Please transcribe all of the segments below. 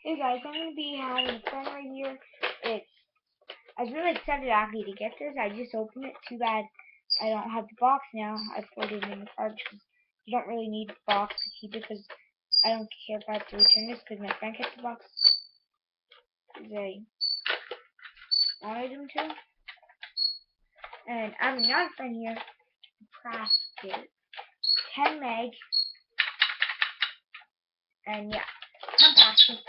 Hey guys, I'm gonna be having a friend right here. I was really excited actually to get this. I just opened it. Too bad I don't have the box now. I put it in the card because you don't really need the box to keep it because I don't care if I have to return this because my friend kept the box because I wanted him to. And I have another friend here, Practice 10 meg, and yeah, I'm Practice.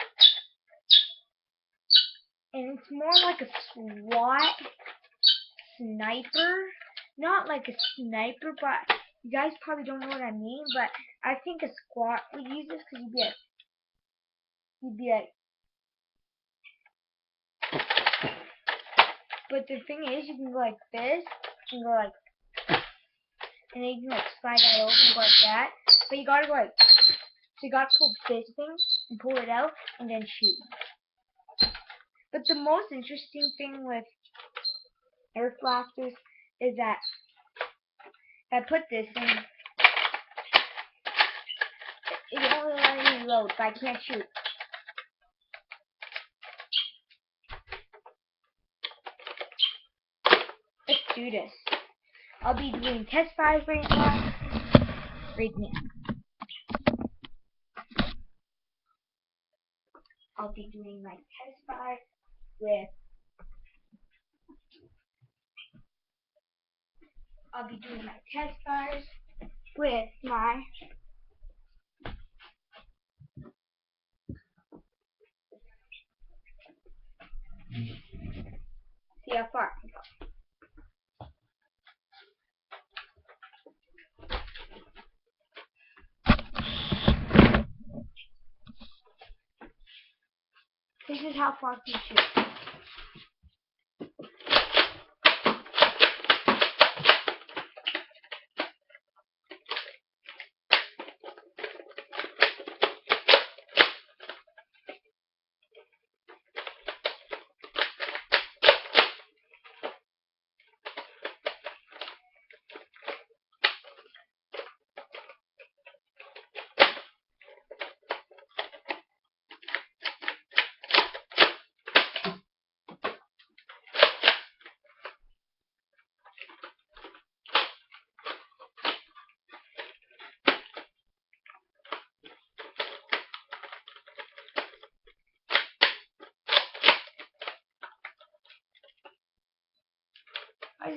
And it's more like a SWAT sniper. Not like a sniper, but you guys probably don't know what I mean, but I think a squad would use this because you'd be like, but the thing is, you can go like this, you can go like, and then you can like slide that over and go like that, but you gotta go like, so you gotta pull this thing and pull it out and then shoot. But the most interesting thing with Nerf blasters is that I put this in, it only let me reload, but I can't shoot. Let's do this. I'll be doing test fires right now. I'll be doing my test fire with my see how far I can go. This is how far I can shoot. And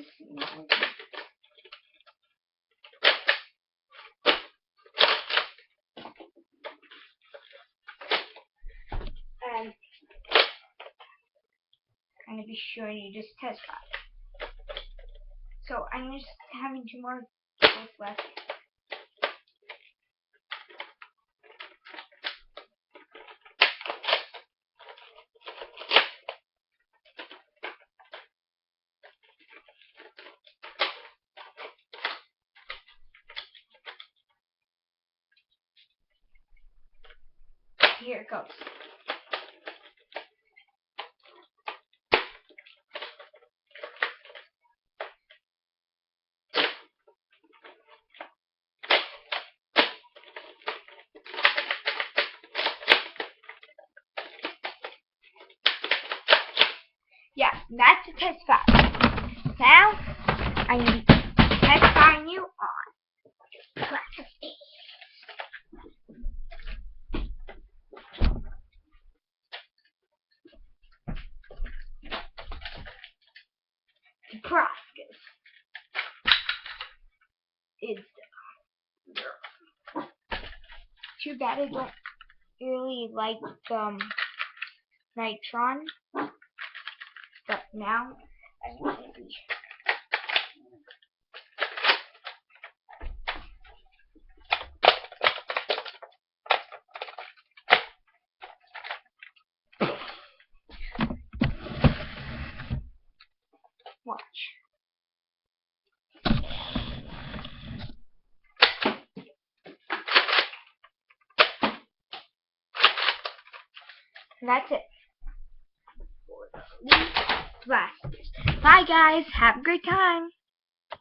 I'm going to be showing you just test fire. So I'm just having 2 more bullets left. Here it goes. Yeah, that's the test fire. Now, I'm going to test firing you on practice. Practice is too bad I don't really like Nitron, but now I'm going to be watch. And that's it. Bye guys, have a great time.